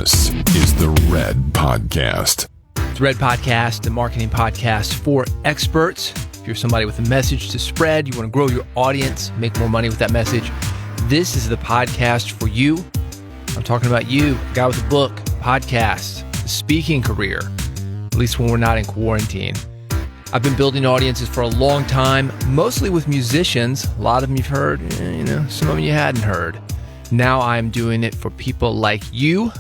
This is the Red Podcast. The Red Podcast, the marketing podcast for experts. If you're somebody with a message to spread, you want to grow your audience, make more money with that message, this is the podcast for you. I'm talking about you, a guy with a book, podcast, a speaking career, at least when we're not in quarantine. I've been building audiences for a long time, mostly with musicians. A lot of them you've heard, some of them you hadn't heard. Now I'm doing it for people like you,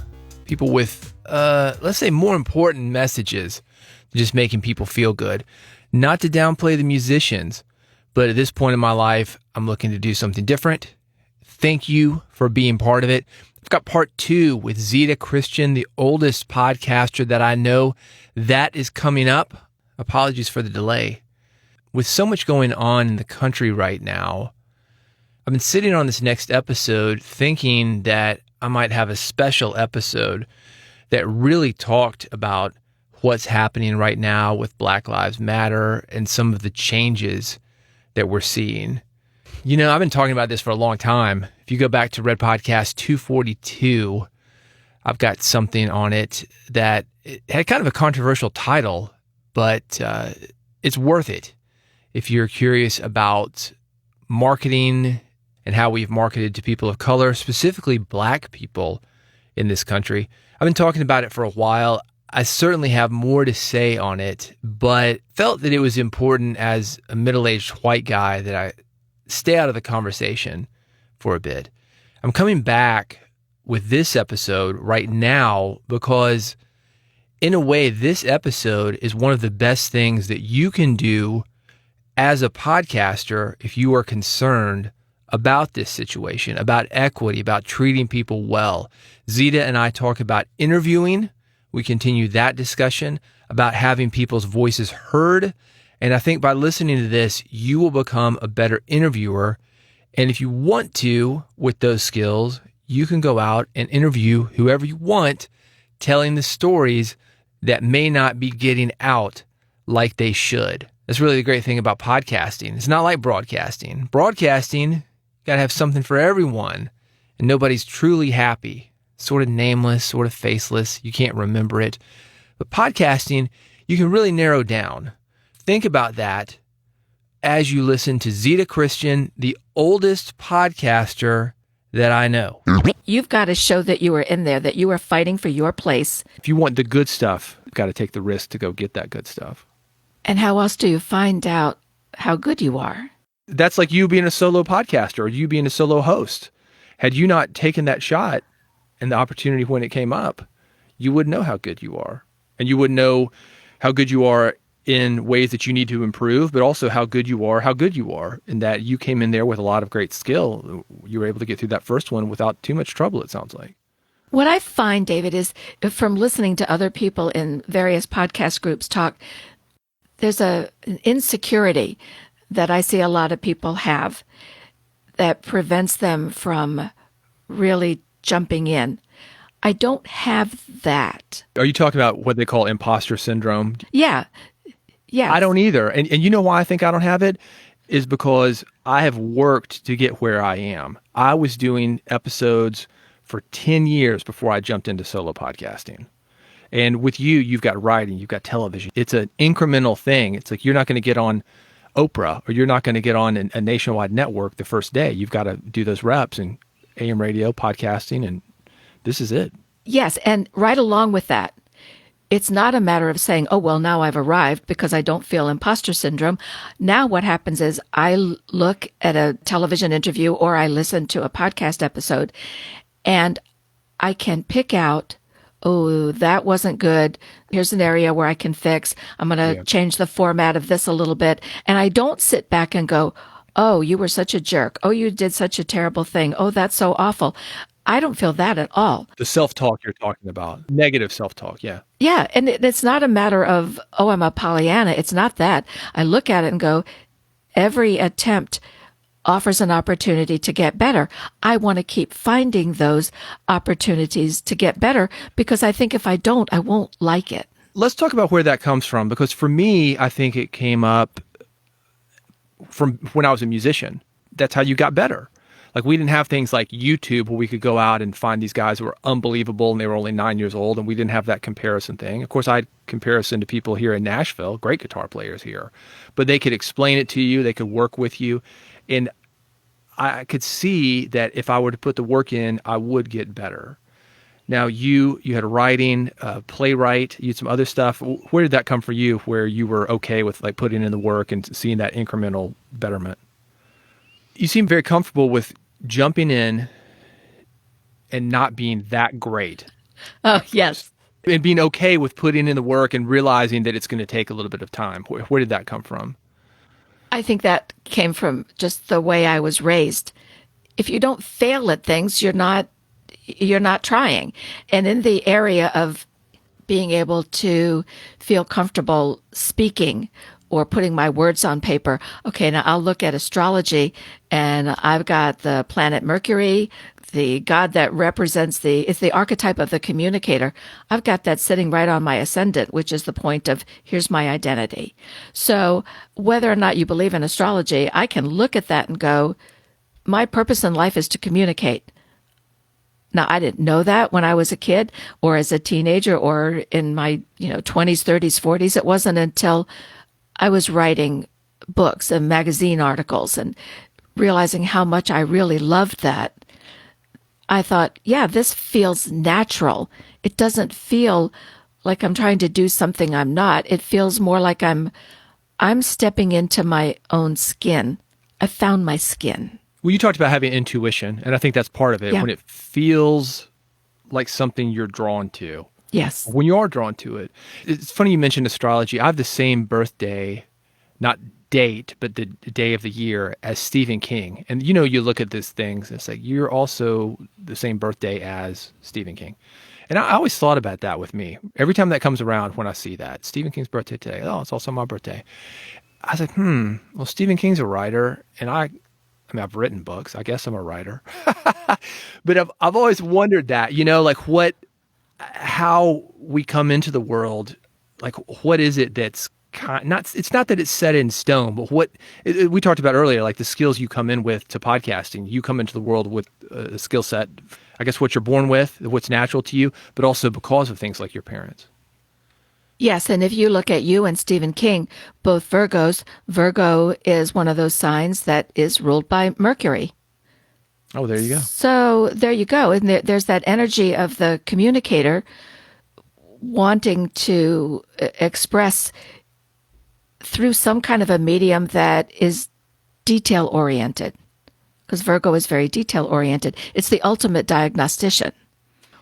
people with, let's say, more important messages than just making people feel good. Not to downplay the musicians, but at this point in my life, I'm looking to do something different. Thank you for being part of it. I've got part 2 with Zita Christian, the oldest podcaster that I know. That is coming up. Apologies for the delay. With so much going on in the country right now, I've been sitting on this next episode thinking that I might have a special episode that really talked about what's happening right now with Black Lives Matter and some of the changes that we're seeing. I've been talking about this for a long time. If you go back to Red Podcast 242, I've got something on it that it had kind of a controversial title, but it's worth it if you're curious about marketing and how we've marketed to people of color, specifically Black people in this country. I've been talking about it for a while. I certainly have more to say on it, but felt that it was important as a middle-aged white guy that I stay out of the conversation for a bit. I'm coming back with this episode right now because, in a way, this episode is one of the best things that you can do as a podcaster if you are concerned about this situation, about equity, about treating people well. Zita and I talk about interviewing. We continue that discussion about having people's voices heard. And I think by listening to this, you will become a better interviewer. And if you want to, with those skills, you can go out and interview whoever you want, telling the stories that may not be getting out like they should. That's really the great thing about podcasting. It's not like broadcasting. Broadcasting, you got to have something for everyone, and nobody's truly happy. Sort of nameless, sort of faceless. You can't remember it. But podcasting, you can really narrow down. Think about that as you listen to Zita Christian, the oldest podcaster that I know. You've got to show that you were in there, that you were fighting for your place. If you want the good stuff, you've got to take the risk to go get that good stuff. And how else do you find out how good you are? That's like you being a solo podcaster or you being a solo host. Had you not taken that shot and the opportunity when it came up, you wouldn't know how good you are. And you wouldn't know how good you are in ways that you need to improve, but also how good you are, in that you came in there with a lot of great skill. You were able to get through that first one without too much trouble, it sounds like. What I find, David, is from listening to other people in various podcast groups talk, there's an insecurity that I see a lot of people have that prevents them from really jumping in. I don't have that. Are you talking about what they call imposter syndrome? Yeah. I don't either. And you know why I think I don't have it? Is because I have worked to get where I am. I was doing episodes for 10 years before I jumped into solo podcasting. And with you, you've got writing, you've got television. It's an incremental thing. It's like you're not going to get on Oprah or you're not going to get on a nationwide network the first day. You've got to do those reps in AM radio, podcasting, and this is it. Yes, and right along with that, it's not a matter of saying, oh, well, now I've arrived because I don't feel imposter syndrome. Now what happens is I look at a television interview or I listen to a podcast episode and I can pick out, oh, that wasn't good. Here's an area where I can fix. I'm going to change the format of this a little bit. And I don't sit back and go, oh, you were such a jerk. Oh, you did such a terrible thing. Oh, that's so awful. I don't feel that at all. The self-talk you're talking about, negative self-talk, yeah. Yeah, and it's not a matter of, oh, I'm a Pollyanna. It's not that. I look at it and go, every attempt offers an opportunity to get better. I want to keep finding those opportunities to get better because I think if I don't, I won't like it. Let's talk about where that comes from, because for me, I think it came up from when I was a musician. That's how you got better. Like we didn't have things like YouTube where we could go out and find these guys who were unbelievable and they were only 9 years old, and we didn't have that comparison thing. Of course, I had comparison to people here in Nashville, great guitar players here, but they could explain it to you, they could work with you. And I could see that if I were to put the work in, I would get better. Now, you had writing, playwright, you had some other stuff. Where did that come for you, where you were okay with like putting in the work and seeing that incremental betterment? You seem very comfortable with jumping in and not being that great. Oh, yes. And being okay with putting in the work and realizing that it's going to take a little bit of time. Where did that come from? I think that came from just the way I was raised. If you don't fail at things, you're not trying. And in the area of being able to feel comfortable speaking or putting my words on paper, okay, now I'll look at astrology and I've got the planet Mercury, the god that represents it's the archetype of the communicator. I've got that sitting right on my ascendant, which is the point of here's my identity. So whether or not you believe in astrology, I can look at that and go, my purpose in life is to communicate. Now, I didn't know that when I was a kid or as a teenager or in my 20s, 30s, 40s. It wasn't until I was writing books and magazine articles and realizing how much I really loved that. I thought, yeah, this feels natural. It doesn't feel like I'm trying to do something I'm not. It feels more like I'm stepping into my own skin. I found my skin. Well, you talked about having intuition, and I think that's part of it. Yeah. When it feels like something you're drawn to. Yes. When you are drawn to it. It's funny you mentioned astrology. I have the same birthday, not date, but the day of the year as Stephen King. And you look at these things, and it's like, you're also the same birthday as Stephen King. And I always thought about that with me. Every time that comes around, when I see that, Stephen King's birthday today, oh, it's also my birthday. I was like, well, Stephen King's a writer, and I mean, I've written books. I guess I'm a writer. But I've always wondered that, like how we come into the world, like what is it that's it's not that it's set in stone, but we talked about earlier, like the skills you come in with to podcasting. You come into the world with a skill set, I guess what you're born with, what's natural to you, but also because of things like your parents. Yes, and if you look at you and Stephen King, both Virgos, Virgo is one of those signs that is ruled by Mercury. Oh, there you go. So there you go. And there's that energy of the communicator wanting to express through some kind of a medium that is detail-oriented, because Virgo is very detail-oriented. It's the ultimate diagnostician,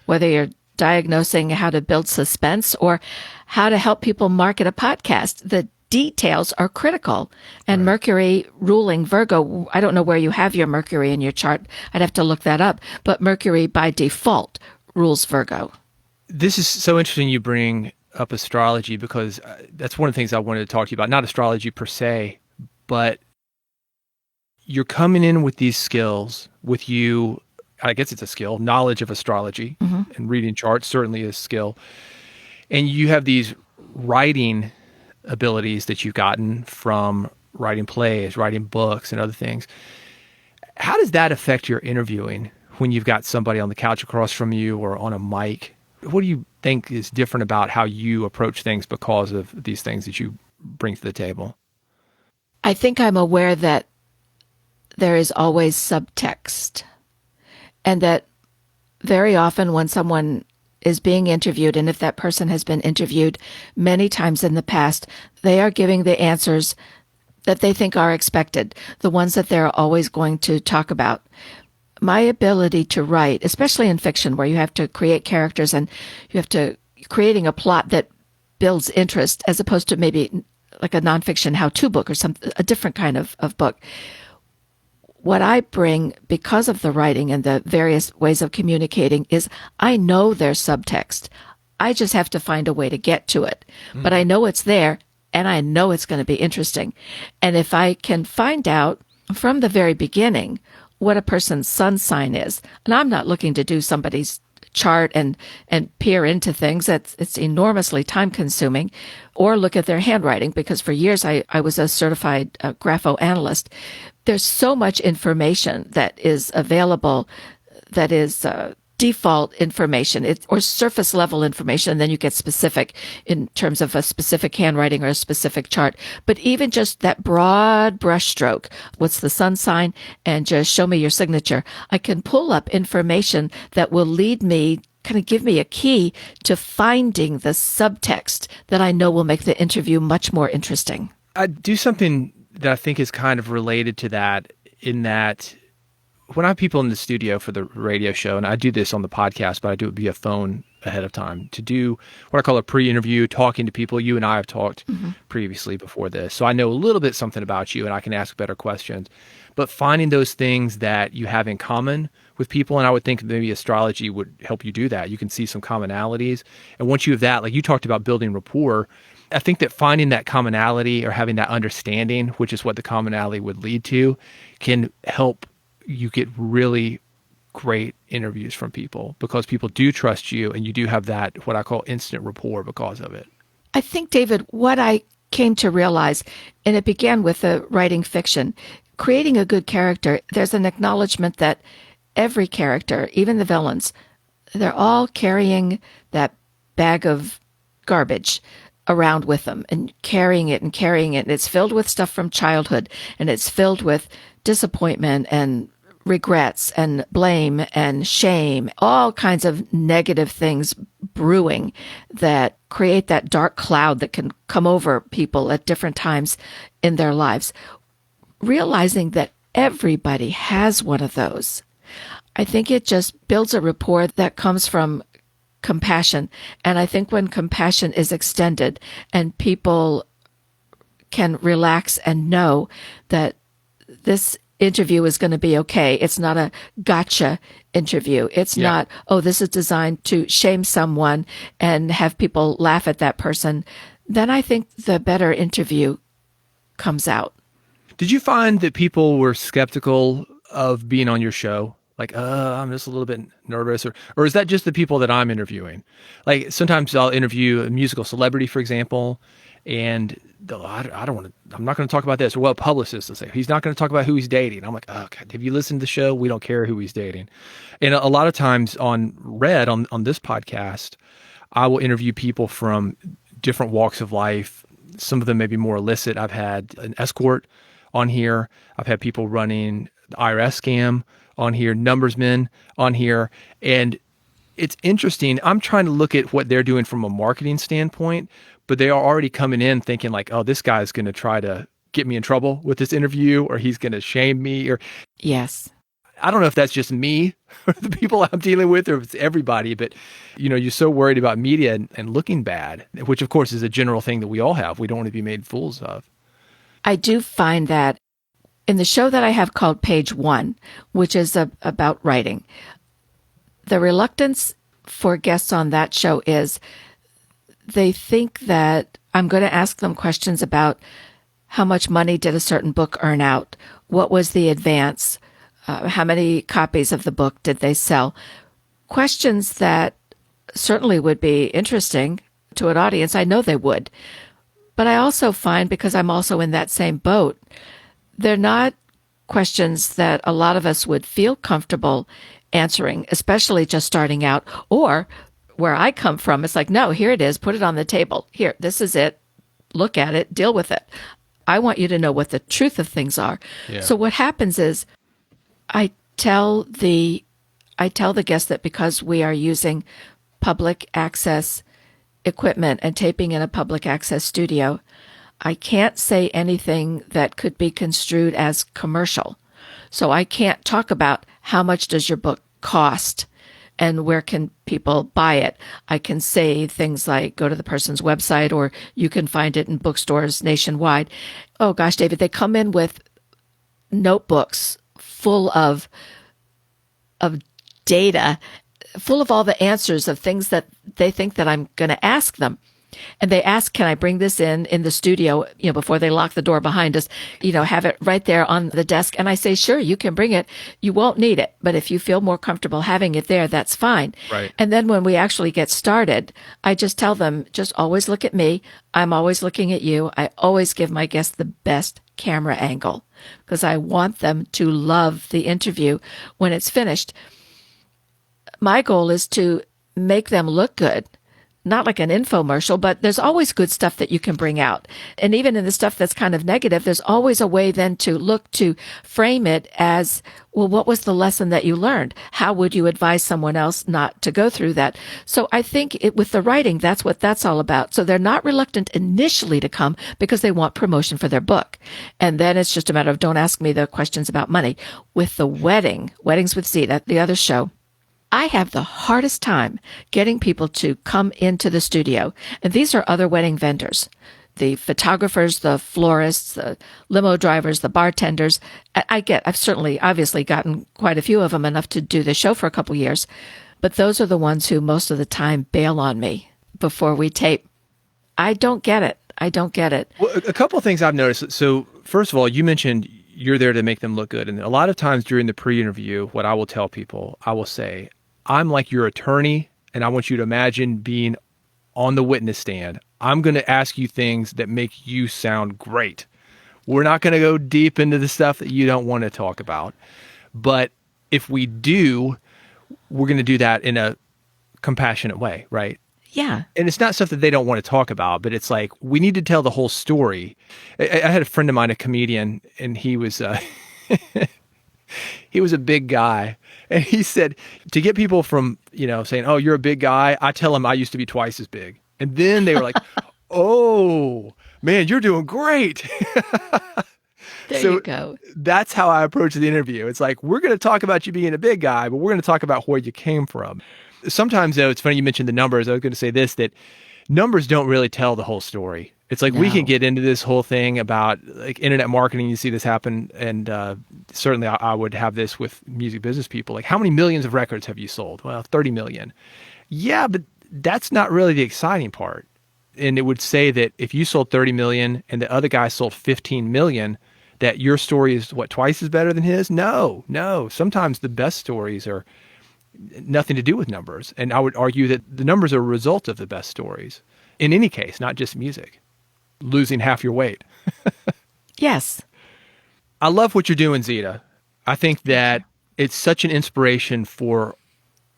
whether you're diagnosing how to build suspense or how to help people market a podcast. The details are critical. And right. Mercury ruling Virgo, I don't know where you have your Mercury in your chart. I'd have to look that up. But Mercury by default rules Virgo. This is so interesting you bring up astrology, because that's one of the things I wanted to talk to you about. Not astrology per se, but you're coming in with these skills with you. I guess it's a skill, knowledge of astrology, and reading charts certainly is a skill. And you have these writing abilities that you've gotten from writing plays, writing books, and other things. How does that affect your interviewing when you've got somebody on the couch across from you or on a mic? What do you think is different about how you approach things because of these things that you bring to the table? I think I'm aware that there is always subtext. And that very often when someone is being interviewed, and if that person has been interviewed many times in the past, they are giving the answers that they think are expected, the ones that they're always going to talk about. My ability to write, especially in fiction where you have to create characters and you have to creating a plot that builds interest, as opposed to maybe like a nonfiction how-to book or a different kind of book. What I bring, because of the writing and the various ways of communicating, is I know there's subtext. I just have to find a way to get to it. But I know it's there, and I know it's going to be interesting. And if I can find out from the very beginning what a person's sun sign is, and I'm not looking to do somebody's chart and peer into things. It's enormously time consuming. Or look at their handwriting, because for years I was a certified grapho analyst. There's so much information that is available that is default information, or surface level information, and then you get specific in terms of a specific handwriting or a specific chart. But even just that broad brushstroke, what's the sun sign, and just show me your signature, I can pull up information that will lead me, kind of give me a key to finding the subtext that I know will make the interview much more interesting. I do something that I think is kind of related to that, in that when I have people in the studio for the radio show, and I do this on the podcast, but I do it via phone ahead of time, to do what I call a pre-interview, talking to people. You and I have talked previously before this, so I know a little bit something about you and I can ask better questions. But finding those things that you have in common with people, and I would think maybe astrology would help you do that. You can see some commonalities. And once you have that, like you talked about building rapport, I think that finding that commonality or having that understanding, which is what the commonality would lead to, can help you get really great interviews from people, because people do trust you and you do have that, what I call instant rapport, because of it. I think, David, what I came to realize, and it began with the writing fiction, creating a good character, there's an acknowledgement that every character, even the villains, they're all carrying that bag of garbage around with them and carrying it and carrying it. And it's filled with stuff from childhood, and it's filled with disappointment and regrets and blame and shame, all kinds of negative things brewing that create that dark cloud that can come over people at different times in their lives. Realizing that everybody has one of those, I think it just builds a rapport that comes from compassion. And I think when compassion is extended and people can relax and know that this interview is going to be okay. It's not a gotcha interview. It's not, oh, this is designed to shame someone and have people laugh at that person. Then I think the better interview comes out. Did you find that people were skeptical of being on your show? Like, I'm just a little bit nervous, or is that just the people that I'm interviewing? Like, sometimes I'll interview a musical celebrity, for example, and I don't want to, I'm not going to talk about this. Or what publicists will say, he's not going to talk about who he's dating. I'm like, oh God, have you listened to the show? We don't care who he's dating. And a lot of times on Red, on this podcast, I will interview people from different walks of life. Some of them may be more illicit. I've had an escort on here. I've had people running the IRS scam on here, numbersmen on here. And it's interesting. I'm trying to look at what they're doing from a marketing standpoint, but they are already coming in thinking like, oh, this guy's going to try to get me in trouble with this interview, or he's going to shame me. Or yes, I don't know if that's just me or the people I'm dealing with, or if it's everybody, but you're so worried about media and looking bad, which of course is a general thing that we all have. We don't want to be made fools of. I do find that in the show that I have called Page One, which is about writing, the reluctance for guests on that show is they think that I'm going to ask them questions about how much money did a certain book earn out? What was the advance? How many copies of the book did they sell? Questions that certainly would be interesting to an audience. I know they would. But I also find, because I'm also in that same boat, they're not questions that a lot of us would feel comfortable answering, especially just starting out. Or where I come from, it's like, no, here it is. Put it on the table. Here, this is it. Look at it. Deal with it. I want you to know what the truth of things are. Yeah. So what happens is I tell the guest that because we are using public access equipment and taping in a public access studio, I can't say anything that could be construed as commercial. So I can't talk about how much does your book cost and where can people buy it. I can say things like go to the person's website, or you can find it in bookstores nationwide. Oh gosh, David, they come in with notebooks full of data, full of all the answers of things that they think that I'm going to ask them. And they ask, can I bring this in the studio, before they lock the door behind us, have it right there on the desk. And I say, sure, you can bring it. You won't need it. But if you feel more comfortable having it there, that's fine. Right. And then when we actually get started, I just tell them, just always look at me. I'm always looking at you. I always give my guests the best camera angle because I want them to love the interview when it's finished. My goal is to make them look good. Not like an infomercial, but there's always good stuff that you can bring out. And even in the stuff that's kind of negative, there's always a way then to look to frame it as, well, what was the lesson that you learned? How would you advise someone else not to go through that? So I think with the writing, that's what that's all about. So they're not reluctant initially to come because they want promotion for their book. And then it's just a matter of don't ask me the questions about money. With the Weddings with Zita, the other show, I have the hardest time getting people to come into the studio. And these are other wedding vendors, the photographers, the florists, the limo drivers, the bartenders. I've certainly obviously gotten quite a few of them, enough to do the show for a couple years. But those are the ones who most of the time bail on me before we tape. I don't get it. Well, a couple of things I've noticed. So first of all, you mentioned you're there to make them look good. And a lot of times during the pre-interview, what I will tell people, I will say, I'm like your attorney, and I want you to imagine being on the witness stand. I'm going to ask you things that make you sound great. We're not going to go deep into the stuff that you don't want to talk about. But if we do, we're going to do that in a compassionate way, right? Yeah. And it's not stuff that they don't want to talk about, but it's like, we need to tell the whole story. I had a friend of mine, a comedian, and he was he was a big guy. And he said, to get people from, saying, oh, you're a big guy, I tell them I used to be twice as big. And then they were like, oh, man, you're doing great. There you go. That's how I approach the interview. It's like, we're going to talk about you being a big guy, but we're going to talk about where you came from. Sometimes, though, it's funny you mentioned the numbers. I was going to say this, that numbers don't really tell the whole story. It's like we can get into this whole thing about like internet marketing. You see this happen. And certainly I would have this with music business people. Like, how many millions of records have you sold? Well, 30 million. Yeah, but that's not really the exciting part. And it would say that if you sold 30 million and the other guy sold 15 million, that your story is twice as better than his? No. Sometimes the best stories are nothing to do with numbers. And I would argue that the numbers are a result of the best stories. In any case, not just music. Losing half your weight. Yes. I love what you're doing, Zita. I think that it's such an inspiration for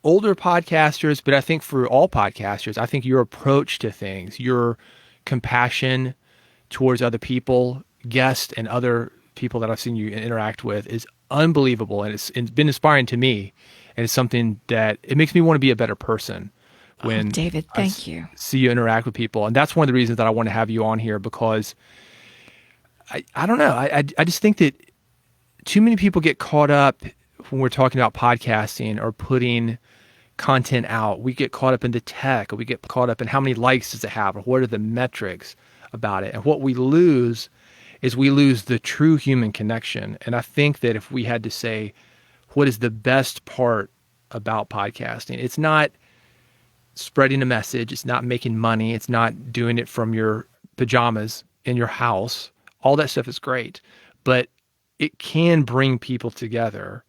older podcasters, but I think for all podcasters. I think your approach to things, your compassion towards other people, guests and other people that I've seen you interact with is unbelievable. And it's been inspiring to me. And it's something that it makes me want to be a better person. When David, thank you. See you interact with people. And that's one of the reasons that I want to have you on here, because I don't know. I just think that too many people get caught up when we're talking about podcasting or putting content out. We get caught up in the tech, or we get caught up in how many likes does it have, or what are the metrics about it. And what we lose is we lose the true human connection. And I think that if we had to say, what is the best part about podcasting? It's not spreading a message. It's not making money. It's not doing it from your pajamas in your house. All that stuff is great, but it can bring people together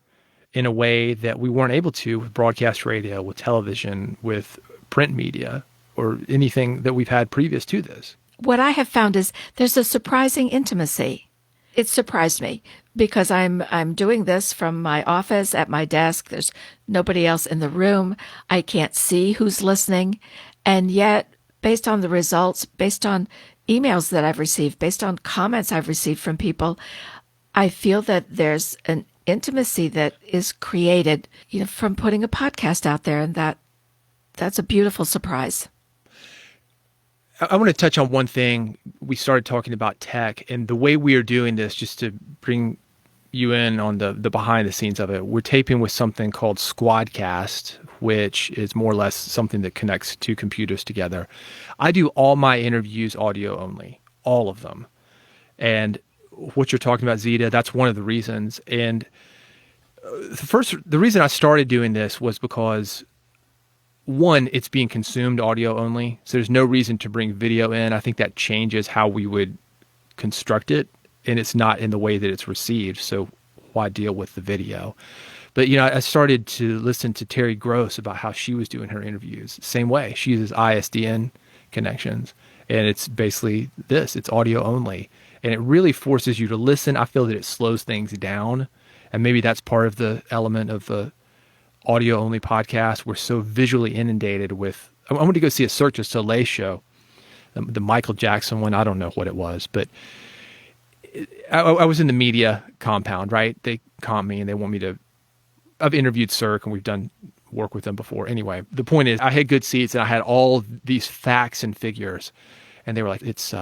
in a way that we weren't able to with broadcast radio, with television, with print media, or anything that we've had previous to this. What I have found is there's a surprising intimacy. It surprised me because I'm doing this from my office at my desk. There's nobody else in the room. I can't see who's listening. And yet, based on the results, based on emails that I've received, based on comments I've received from people, I feel that there's an intimacy that is created, from putting a podcast out there. And that's a beautiful surprise. I want to touch on one thing. We started talking about tech, and the way we are doing this, just to bring you in on the behind the scenes of it, we're taping with something called Squadcast, which is more or less something that connects two computers together. I do all my interviews audio only, all of them. And what you're talking about, Zita, that's one of the reasons. And the reason I started doing this was because one, it's being consumed audio only. So there's no reason to bring video in. I think that changes how we would construct it, and it's not in the way that it's received. So why deal with the video? But, I started to listen to Terry Gross about how she was doing her interviews. Same way. She uses ISDN connections, and it's basically this. It's audio only. And it really forces you to listen. I feel that it slows things down. And maybe that's part of the element of the audio-only podcast. We're so visually inundated with... I went to go see a Cirque du Soleil show, the Michael Jackson one. I don't know what it was, but I was in the media compound, right? They comp me and they want me to... I've interviewed Cirque and we've done work with them before. Anyway, the point is I had good seats and I had all these facts and figures. And they were like, it's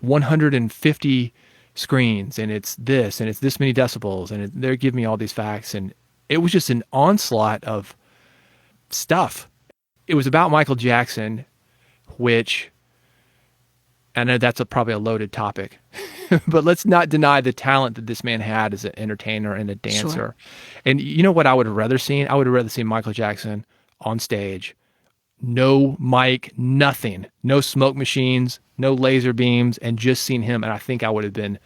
150 screens and it's this and it's this many decibels. And they're giving me all these facts. And it was just an onslaught of stuff. It was about Michael Jackson, which, I know that's probably a loaded topic, but let's not deny the talent that this man had as an entertainer and a dancer. Sure. And you know what I would have rather seen? I would have rather seen Michael Jackson on stage, no mic, nothing, no smoke machines, no laser beams, and just seen him. And I think I would have been,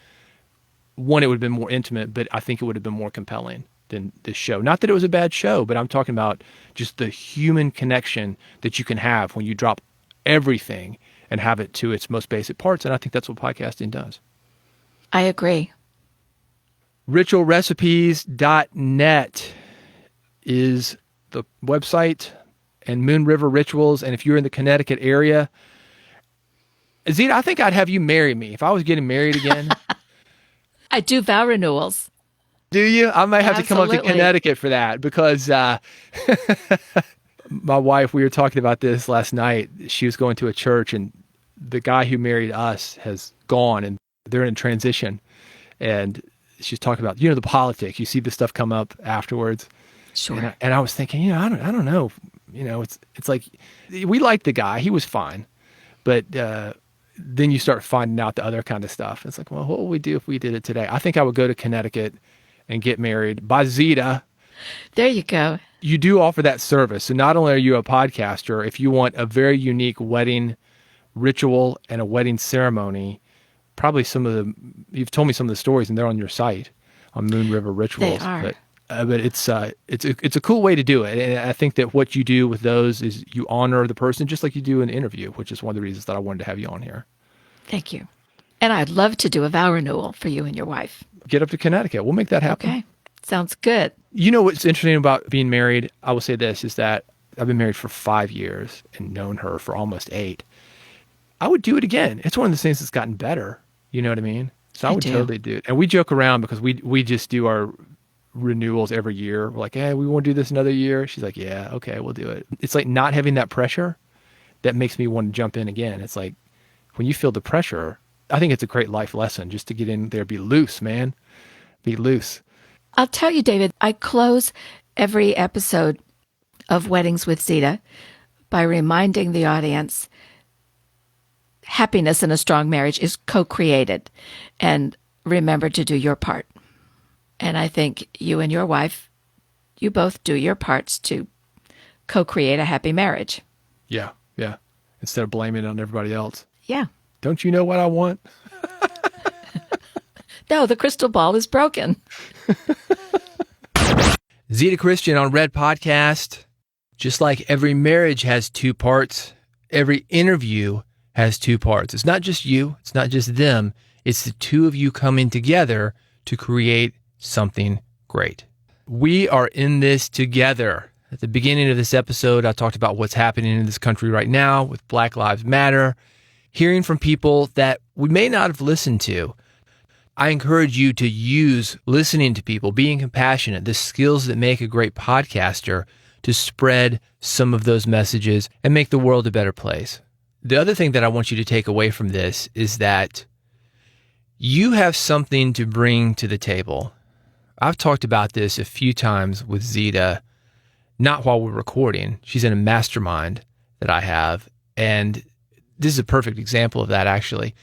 one, it would have been more intimate, but I think it would have been more compelling than this show. Not that it was a bad show, but I'm talking about just the human connection that you can have when you drop everything and have it to its most basic parts. And I think that's what podcasting does. I agree. Ritualrecipes.net is the website, and Moon River Rituals. And if you're in the Connecticut area, Zita, I think I'd have you marry me if I was getting married again. I do vow renewals. Do you? I might have Absolutely. to come up to Connecticut for that because my wife, we were talking about this last night. She was going to a church and the guy who married us has gone and they're in transition. And she's talking about, the politics. You see the stuff come up afterwards. Sure. And I was thinking, I don't know. It's like we liked the guy. He was fine. But then you start finding out the other kind of stuff. It's like, well, what would we do if we did it today? I think I would go to Connecticut and get married by Zita. There you go. You do offer that service. So not only are you a podcaster, if you want a very unique wedding ritual and a wedding ceremony, probably you've told me some of the stories and they're on your site on Moon River Rituals. They are. But it's a cool way to do it. And I think that what you do with those is you honor the person just like you do an interview, which is one of the reasons that I wanted to have you on here. Thank you. And I'd love to do a vow renewal for you and your wife. Get up to Connecticut. We'll make that happen. Okay. Sounds good. You know what's interesting about being married? I will say this, is that I've been married for 5 years and known her for almost 8. I would do it again. It's one of the things that's gotten better. You know what I mean? So I would totally do it. And we joke around because we just do our renewals every year. We're like, hey, we want to do this another year. She's like, yeah, okay, we'll do it. It's like not having that pressure that makes me want to jump in again. It's like when you feel the pressure, I think it's a great life lesson just to get in there, be loose, man. Be loose. I'll tell you, David, I close every episode of Weddings with Zita by reminding the audience happiness in a strong marriage is co-created. And remember to do your part. And I think you and your wife, you both do your parts to co-create a happy marriage. Yeah. Instead of blaming it on everybody else. Yeah. Don't you know what I want? No, the crystal ball is broken. Zita Christian on Red Podcast. Just like every marriage has 2 parts, every interview has 2 parts. It's not just you. It's not just them. It's the 2 of you coming together to create something great. We are in this together. At the beginning of this episode, I talked about what's happening in this country right now with Black Lives Matter, hearing from people that we may not have listened to. I encourage you to use listening to people, being compassionate, the skills that make a great podcaster, to spread some of those messages and make the world a better place. The other thing that I want you to take away from this is that you have something to bring to the table. I've talked about this a few times with Zita, not while we're recording. She's in a mastermind that I have, and this is a perfect example of that, actually.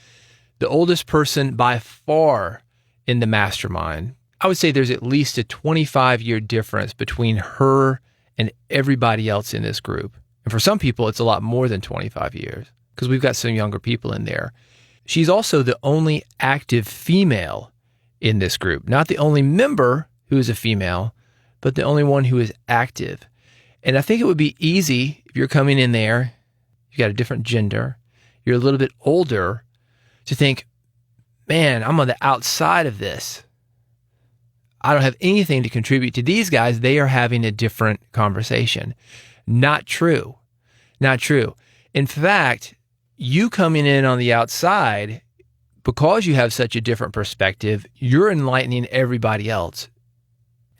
The oldest person by far in the mastermind, I would say there's at least a 25-year difference between her and everybody else in this group. And for some people, it's a lot more than 25 years because we've got some younger people in there. She's also the only active female in this group, not the only member who is a female, but the only one who is active. And I think it would be easy if you're coming in there, you got a different gender, you're a little bit older, to think, man, I'm on the outside of this. I don't have anything to contribute to these guys. They are having a different conversation. Not true. Not true. In fact, you coming in on the outside, because you have such a different perspective, you're enlightening everybody else.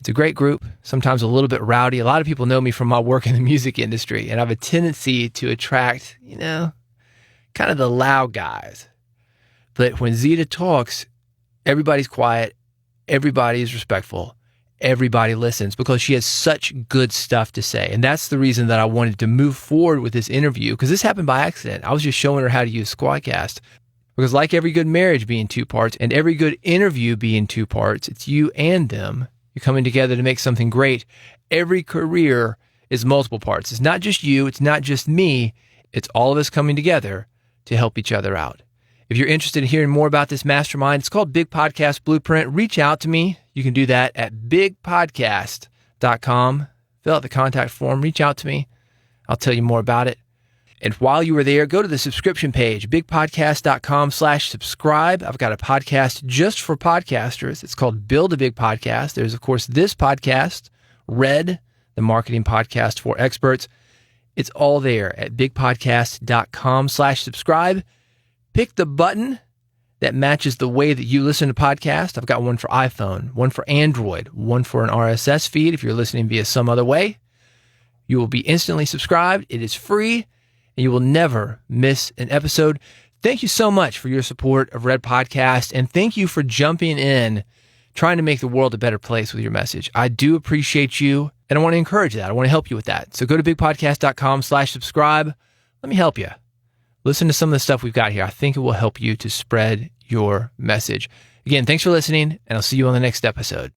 It's a great group, sometimes a little bit rowdy. A lot of people know me from my work in the music industry, and I have a tendency to attract, kind of the loud guys. But when Zita talks, everybody's quiet, everybody is respectful, everybody listens because she has such good stuff to say. And that's the reason that I wanted to move forward with this interview, because this happened by accident. I was just showing her how to use Squadcast. Because like every good marriage being 2 parts and every good interview being 2 parts, it's you and them. You're coming together to make something great. Every career is multiple parts. It's not just you. It's not just me. It's all of us coming together to help each other out. If you're interested in hearing more about this mastermind, it's called Big Podcast Blueprint. Reach out to me. You can do that at bigpodcast.com. Fill out the contact form. Reach out to me. I'll tell you more about it. And while you are there, go to the subscription page, bigpodcast.com/subscribe. I've got a podcast just for podcasters. It's called Build a Big Podcast. There's, of course, this podcast, Red, the marketing podcast for experts. It's all there at bigpodcast.com/subscribe. Pick the button that matches the way that you listen to podcasts. I've got one for iPhone, one for Android, one for an RSS feed if you're listening via some other way. You will be instantly subscribed. It is free. And you will never miss an episode. Thank you so much for your support of Red Podcast, and thank you for jumping in, trying to make the world a better place with your message. I do appreciate you, and I want to encourage that. I want to help you with that. So go to bigpodcast.com/subscribe. Let me help you. Listen to some of the stuff we've got here. I think it will help you to spread your message. Again, thanks for listening, and I'll see you on the next episode.